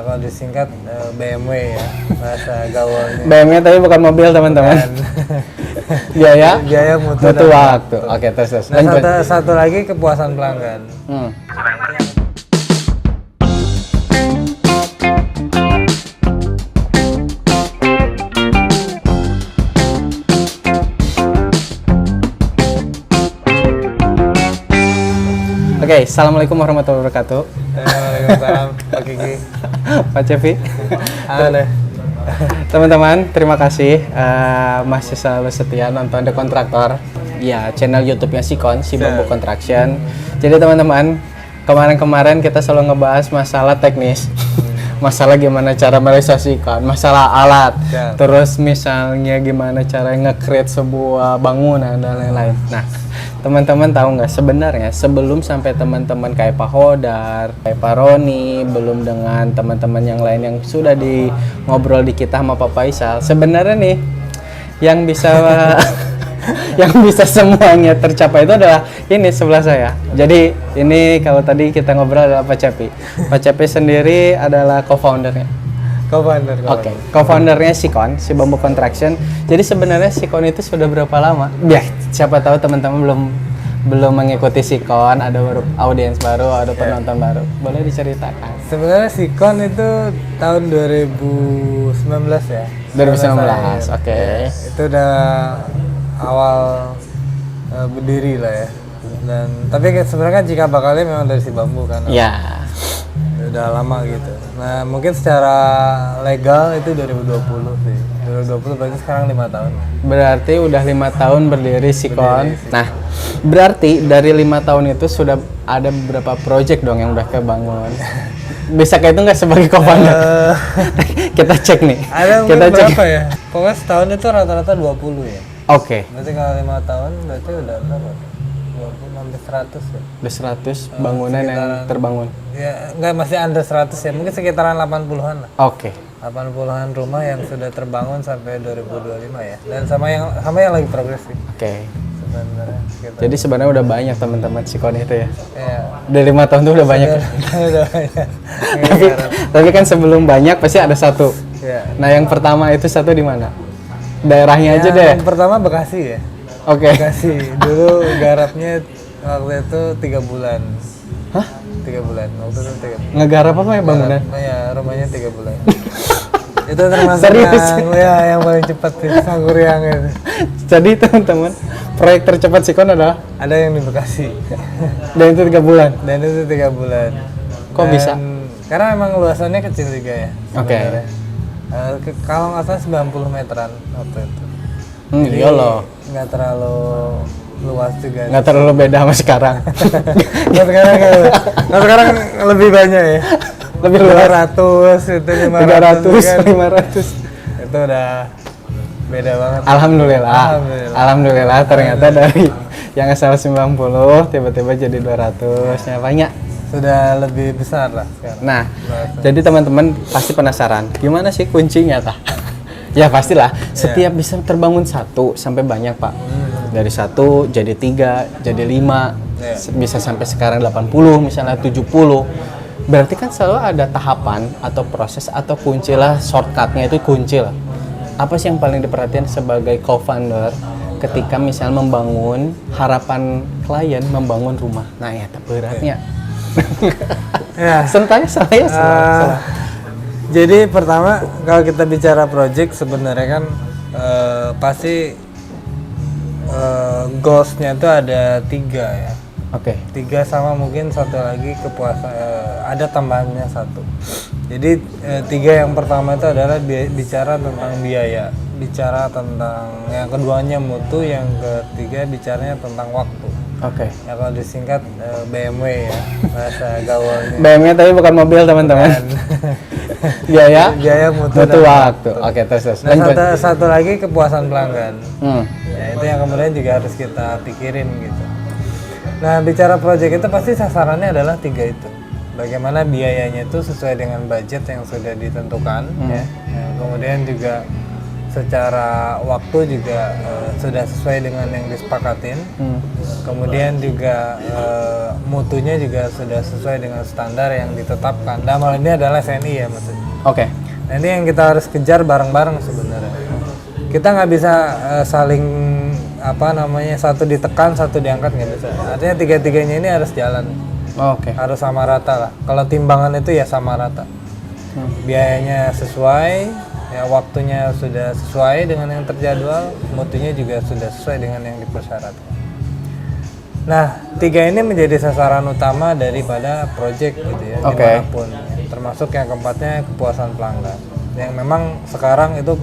Kalau disingkat BMW ya, bahasa gaulnya. BMW tapi bukan mobil teman-teman. Biaya mutu butuh dan waktu. Oke, terus. Nah, satu lagi kepuasan pelanggan. Oke, assalamualaikum warahmatullahi wabarakatuh. Waalaikumsalam, Pak Kiki. Pak Cepi. Halo. Teman-teman, terima kasih masih selalu setia nonton The Kontraktor. Ya, channel YouTube-nya Sikon, si Bambu Construction. Jadi teman-teman, kemarin kita selalu ngebahas masalah teknis. Masalah gimana cara merealisasikan, masalah alat. Terus misalnya gimana cara nge-create sebuah bangunan dan lain-lain. Nah, teman-teman tahu nggak sebenarnya sebelum sampai teman-teman kayak Pak Hodar, kayak Pak Roni, belum dengan teman-teman yang lain yang sudah di ngobrol di kita sama Pak Faisal, sebenarnya nih yang bisa yang bisa semuanya tercapai itu adalah ini sebelah saya. Jadi ini kalau tadi kita ngobrol adalah Pak Cepi. Pak Cepi sendiri adalah co-foundernya. Oke, co-foundernya Sikon, si Bambu Construction. Jadi sebenarnya Sikon itu sudah berapa lama? Ya, siapa tahu teman-teman belum mengikuti Sikon, ada audiens baru, ada penonton baru. Boleh diceritakan? Sebenarnya Sikon itu tahun 2019 ya. 2019, oke. Itu udah awal berdiri lah ya. Dan tapi sebenarnya kan jika bakalnya memang dari si bambu kan. Ya. Udah lama gitu. Nah, mungkin secara legal itu 2020 sih. 2020 berarti sekarang 5 tahun. Berarti udah 5 tahun berdiri Sikon. Nah, berarti dari 5 tahun itu sudah ada beberapa project dong yang udah kebangun. Bisa kayak itu nggak sebagai co-founder? Kita cek nih. Ada kita mungkin berapa ya? Pokoknya setahun itu rata-rata 20 ya. Oke. Berarti kalau 5 tahun berarti udah berapa? 20 sampai 100 ya. Udah 100 bangunan yang terbangun. Ya, enggak masih under 100 ya. Mungkin sekitaran 80-an lah. Oke. 80-an rumah yang sudah terbangun sampai 2025 ya. Dan sama yang lagi progres sih. Oke. Sebenarnya. Jadi sebenarnya udah banyak teman-teman Sikon itu ya. Iya. Udah 5 tahun tuh udah banyak. Udah banyak. tapi kan sebelum banyak pasti ada satu. Iya. Nah, yang pertama itu satu di mana? Daerahnya aja deh. Yang pertama Bekasi ya. Oke. Bekasi. Dulu garapnya waktu itu 3 bulan. Hah? 3 bulan. Waktu itu 3 bulan. Ngegarap apa ya bangunan? Ya, rumahnya 3 bulan. Itu termasuk Serius? yang paling cepat sih, Sangkuriang itu. Jadi teman-teman, proyek tercepat Sikon adalah Ada yang di Bekasi. dan itu 3 bulan. Dan itu 3 bulan. Kok bisa? Karena memang luasannya kecil juga ya. Oke. Sebenarnya. Kalau nggak salah 90 meteran waktu itu. Jadi Iya loh. nggak terlalu luas juga. Nggak terlalu beda sama sekarang. Nah sekarang lebih banyak ya. Lebih luas. 200 itu 500 300, 500. Itu udah beda banget. Alhamdulillah ternyata dari yang asal 90 tiba-tiba jadi 200-nya banyak. Sudah lebih besar lah sekarang. Nah, jadi teman-teman pasti penasaran, gimana sih kuncinya tah? Ya pastilah, setiap bisa terbangun satu sampai banyak Pak. Dari 1 jadi 3, jadi 5, bisa sampai sekarang 80, misalnya 70. Berarti kan selalu ada tahapan atau proses atau kunci lah, shortcutnya itu kunci lah. Apa sih yang paling diperhatikan sebagai co-founder ketika misalnya membangun harapan klien membangun rumah? Nah ya beratnya. Ya. Sentanya salah. Jadi pertama kalau kita bicara project sebenarnya kan pasti goals-nya itu ada 3 ya. Oke. 3 sama mungkin satu lagi kepuasan ada tambahannya 1. Jadi 3 yang pertama itu adalah bicara tentang biaya, bicara tentang yang keduanya mutu, yang ketiga bicaranya tentang waktu. Oke. Ya kalau disingkat BMW ya, bahasa gaulnya. BMW tapi bukan mobil teman-teman. Biaya mutu butuh dan waktu. Oke, terus. Nah, satu lagi kepuasan pelanggan. Hmm. Ya, itu yang kemudian juga harus kita pikirin gitu. Nah, bicara project itu pasti sasarannya adalah 3 itu. Bagaimana biayanya itu sesuai dengan budget yang sudah ditentukan ya. Kemudian juga secara waktu juga sudah sesuai dengan yang disepakatin. Kemudian juga mutunya juga sudah sesuai dengan standar yang ditetapkan. Dalam hal ini adalah SNI ya maksudnya. Oke. Nah, ini yang kita harus kejar bareng-bareng sebenarnya. Kita nggak bisa saling satu ditekan satu diangkat, nggak bisa. Artinya tiga-tiganya ini harus jalan. Oke. Harus sama rata lah. Kalau timbangan itu ya sama rata. Biayanya sesuai, ya waktunya sudah sesuai dengan yang terjadwal, mutunya juga sudah sesuai dengan yang dipersyaratkan. Nah, tiga ini menjadi sasaran utama daripada project gitu ya, dimanapun. Termasuk yang keempatnya kepuasan pelanggan. Yang memang sekarang itu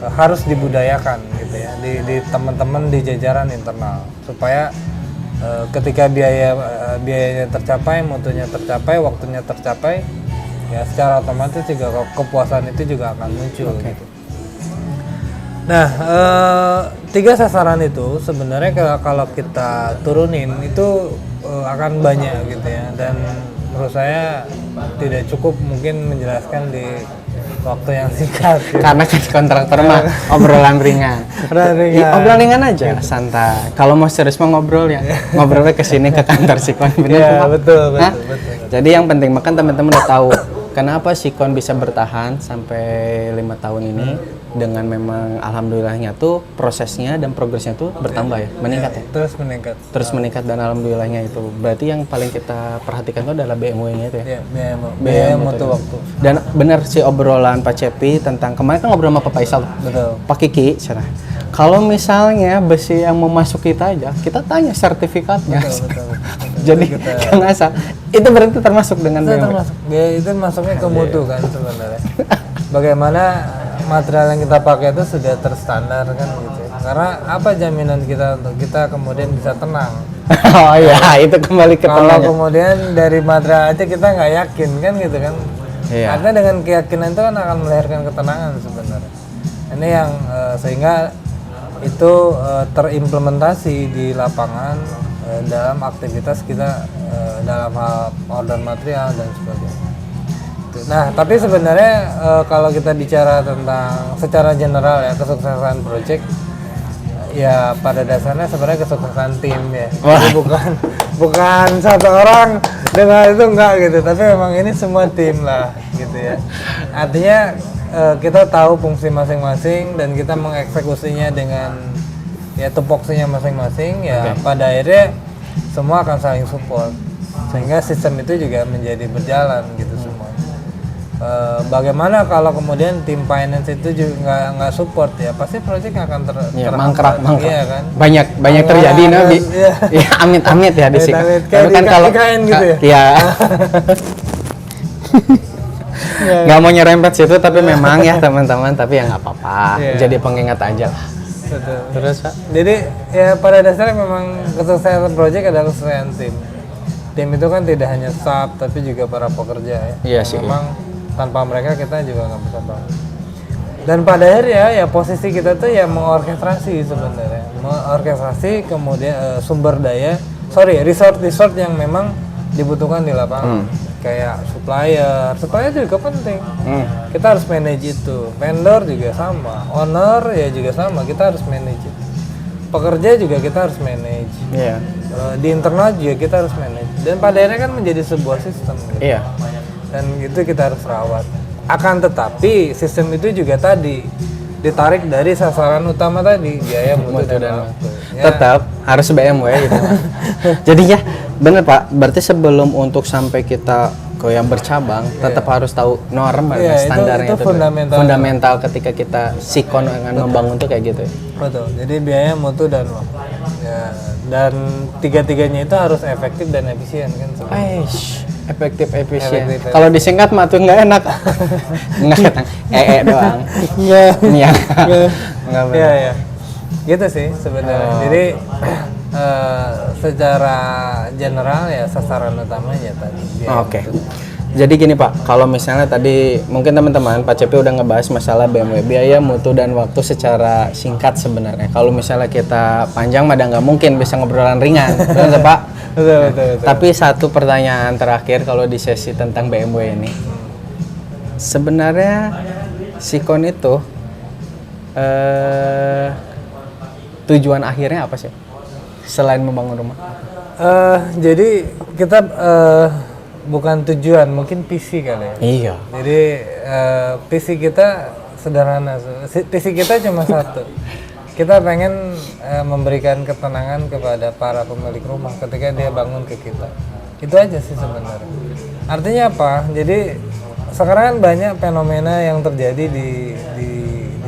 harus dibudayakan gitu ya di teman-teman di jajaran internal supaya ketika biayanya tercapai, mutunya tercapai, waktunya tercapai, ya secara otomatis juga kepuasan itu juga akan muncul gitu. Nah, tiga sasaran itu sebenarnya kalau kita turunin itu akan banyak gitu ya, dan menurut saya tidak cukup mungkin menjelaskan di waktu yang singkat gitu. Karena kan kontraktor mah obrolan ringan. Obrolan ringan aja, santai. Kalau mau serius mah ngobrol ya. Ngobrolnya ke sini ke kantor Sikon, bener ya, Pak? betul. Jadi yang penting makan teman-teman udah tahu kenapa Sikon bisa bertahan sampai 5 tahun ini dengan memang alhamdulillahnya tuh prosesnya dan progresnya tuh bertambah ya, meningkat ya. Terus meningkat Dan alhamdulillahnya itu. Berarti yang paling kita perhatikan itu adalah BMW-nya itu ya. Biaya mutu waktu. Dan benar sih obrolan Pak Cepi tentang kemarin kan ngobrol sama Pak Faisal. Betul. Pak Kiki, sana. Kalau misalnya besi yang mau masuk kita aja, kita tanya sertifikatnya. Betul. Jadi jangan asal. Itu berarti termasuk dengan Itu BMW. termasuk. Itu masuknya ke mutu kan sebenarnya. Bagaimana material yang kita pakai itu sudah terstandar kan gitu. Karena apa jaminan kita untuk kita kemudian bisa tenang? Oh iya, itu kembali ke Kalau tenangnya. kemudian dari material aja kita nggak yakin kan gitu kan. Iya. Karena dengan keyakinan itu kan akan melahirkan ketenangan sebenarnya. Ini yang sehingga itu terimplementasi di lapangan dalam aktivitas kita dalam hal order material dan sebagainya. Nah, tapi sebenarnya kalau kita bicara tentang secara general ya kesuksesan project, ya pada dasarnya sebenarnya kesuksesan tim ya. Jadi bukan satu orang dengan itu enggak gitu, tapi memang ini semua tim lah gitu ya. Artinya kita tahu fungsi masing-masing dan kita mengeksekusinya dengan ya tupoksinya masing-masing ya. Pada akhirnya semua akan saling support sehingga sistem itu juga menjadi berjalan gitu semua. Bagaimana kalau kemudian tim finance itu juga nggak support ya pasti proyek akan mangkrak. Iya kan? Banyak terjadi Nabi. Iya. Ya, amit-amit ya di sini. Tapi kan kalau gitu ya. Iya. Nggak mau nyerempet situ tapi memang ya teman-teman, tapi ya nggak apa-apa. Jadi pengingat aja lah. Betul. Terus Pak? Jadi ya pada dasarnya memang kesuksesan proyek adalah kesuksesan tim. Tim itu kan tidak hanya staff tapi juga para pekerja ya. Iya sih. Memang tanpa mereka kita juga nggak bisa bangun. Dan pada akhirnya ya posisi kita tuh ya mengorkestrasi sebenarnya, mengorkestrasi kemudian sumber daya, resort yang memang dibutuhkan di lapangan, kayak supplier juga penting. Kita harus manage itu, vendor juga sama, owner ya juga sama, kita harus manage itu. Pekerja juga kita harus manage. Iya. Di internal juga kita harus manage. Dan pada akhirnya kan menjadi sebuah sistem. Gitu. Iya. Dan itu kita harus rawat. Akan tetapi sistem itu juga tadi ditarik dari sasaran utama tadi, biaya mutu dan waktu. Ya. Tetap harus BMW gitu. Jadi ya bener Pak, berarti sebelum untuk sampai kita ke yang bercabang tetap harus tahu norma dan standarnya itu fundamental ketika kita Sikon akan membangun tuh kayak gitu. Betul. Jadi biaya mutu dan waktu. Ya, dan tiga-tiganya itu harus efektif dan efisien kan sebenarnya. Efektif efisien. Kalau disingkat mah tuh nggak enak. Nggak ketang doang. Iya. Nggak benar. Iya. Gitu sih sebenarnya. Jadi secara general ya sasaran utamanya tadi. Oke. Jadi gini Pak, kalau misalnya tadi mungkin teman-teman Pak Cepi udah ngebahas masalah BMW, biaya, mutu, dan waktu secara singkat sebenarnya. Kalau misalnya kita panjang mah nggak mungkin bisa ngobrolan ringan, betul Pak? Betul. Tapi satu pertanyaan terakhir kalau di sesi tentang BMW ini, sebenarnya Sikon itu tujuan akhirnya apa sih selain membangun rumah? Jadi kita bukan tujuan, mungkin visi kali ya. Iya. Jadi visi kita sederhana, visi kita cuma satu. Kita pengen memberikan ketenangan kepada para pemilik rumah ketika dia bangun ke kita. Itu aja sih sebenarnya. Artinya apa? Jadi sekarang kan banyak fenomena yang terjadi di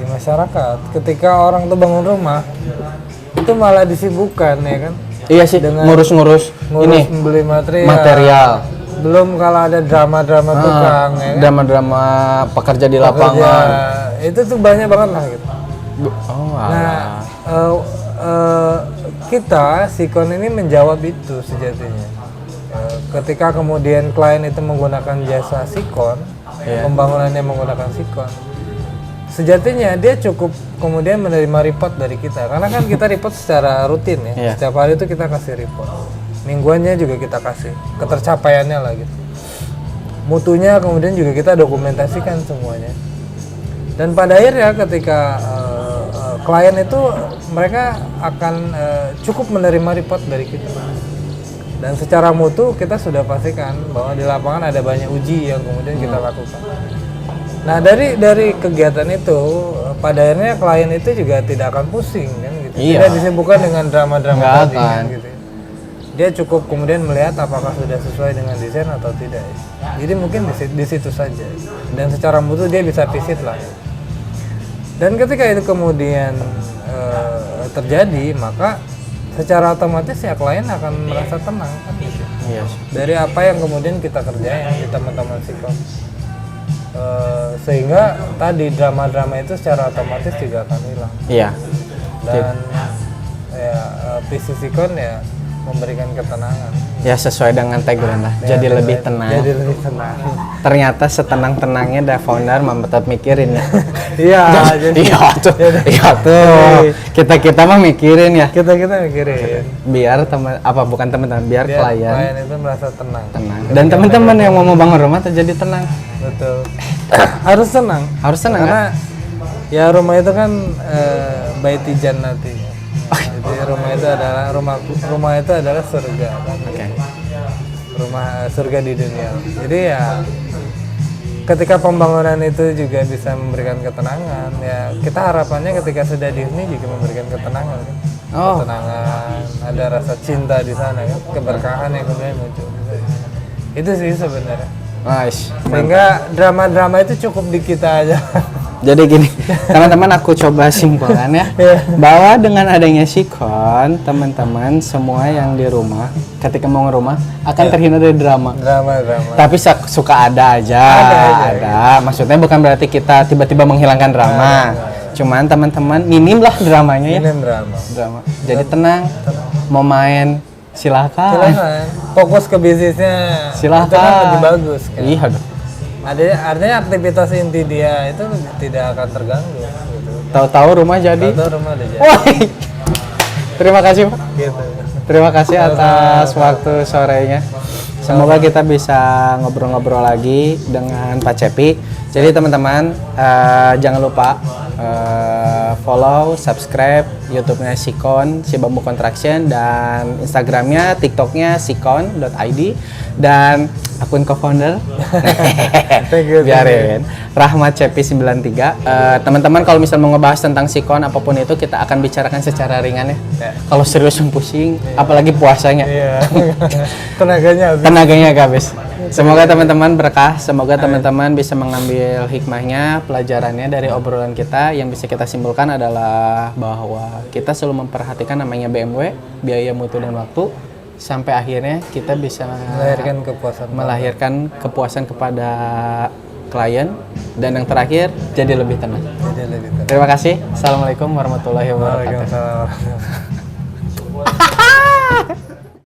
masyarakat. Ketika orang tuh bangun rumah, itu malah disibukkan ya kan? Iya sih, Dengan ngurus ini membeli material. Belum kalau ada drama-drama tukang ya kan? Drama-drama pekerja di lapangan. Itu tuh banyak banget lah gitu. Oh, Nah, kita Sikon ini menjawab itu sejatinya. Ketika kemudian klien itu menggunakan jasa Sikon, pembangunannya menggunakan Sikon, sejatinya dia cukup kemudian menerima report dari kita. Karena kan kita report secara rutin ya. Setiap hari itu kita kasih report. Mingguannya juga kita kasih. Ketercapaiannya lah gitu. Mutunya kemudian juga kita dokumentasikan semuanya. Dan pada akhirnya ketika klien itu mereka akan cukup menerima report dari kita. Dan secara mutu kita sudah pastikan bahwa di lapangan ada banyak uji yang kemudian kita lakukan. Nah dari kegiatan itu pada akhirnya klien itu juga tidak akan pusing kan gitu. Tidak disibukkan dengan drama-drama tadi kan, gitu. Dia cukup kemudian melihat apakah sudah sesuai dengan desain atau tidak. Jadi mungkin di situ saja. Dan secara mutu dia bisa visit lah. Dan ketika itu kemudian terjadi, maka secara otomatis ya klien akan merasa tenang kan gitu. Dari apa yang kemudian kita kerjain di teman-teman Sikon. Sehingga tadi drama-drama itu secara otomatis juga akan hilang. Iya. Dan ya visi Sikon ya memberikan ketenangan. Ya sesuai dengan tagline lah. Ya, jadi lebih tenang. Jadi lebih tenang. Ternyata setenang-tenangnya ada founder tetap mikirin ya. Iya. Iya tuh. Kita mah mikirin ya. Kita mikirin. Biar bukan teman-teman, biar klien itu merasa tenang. Dan teman-teman yang mau bangun rumah terjadi tenang. Betul. Harus tenang. Karena ya rumah itu kan baiti jannati. Jadi rumah itu adalah surga kan? Rumah surga di dunia. Jadi ya ketika pembangunan itu juga bisa memberikan ketenangan, ya kita harapannya ketika sudah dihuni juga memberikan ketenangan kan? Ketenangan, ada rasa cinta di sana kan, keberkahan yang kemudian muncul. Itu sih sebenarnya. Sehingga drama-drama itu cukup di kita aja. Jadi gini, teman-teman aku coba simpulkan ya, bahwa dengan adanya Sikon, teman-teman semua yang di rumah, ketika mau rumah akan terhindar dari drama. Tapi suka ada aja. Maksudnya bukan berarti kita tiba-tiba menghilangkan drama. Cuman teman-teman minim lah dramanya ya. Minim drama. Jadi tenang, mau main silakan. Fokus ke bisnisnya. Silakan. Itu kan lebih bagus. Kan? Iya. Artinya aktivitas inti dia itu tidak akan terganggu. Gitu. Tahu-tahu rumah jadi. Terima kasih Pak. Gitu. Terima kasih atas waktu sorenya. Semoga kita bisa ngobrol-ngobrol lagi dengan Pak Cepi. Jadi teman-teman jangan lupa follow, subscribe YouTube-nya Sikon, Si Bambu Construction, dan Instagram-nya, TikTok-nya sikon.id, dan akun co-founder biarin Rahmat Cepi 93. Teman-teman kalau misal mau ngebahas tentang Sikon apapun itu kita akan bicarakan secara ringan ya. Kalau serius pusing, apalagi puasanya. Tenaganya habis. Semoga teman-teman berkah, semoga teman-teman bisa mengambil hikmahnya, pelajarannya dari obrolan kita. Yang bisa kita simpulkan adalah bahwa kita selalu memperhatikan namanya BMW, biaya mutu dan waktu, sampai akhirnya kita bisa melahirkan kepuasan kepada klien, dan yang terakhir jadi lebih tenang. Terima kasih. Assalamualaikum warahmatullahi wabarakatuh.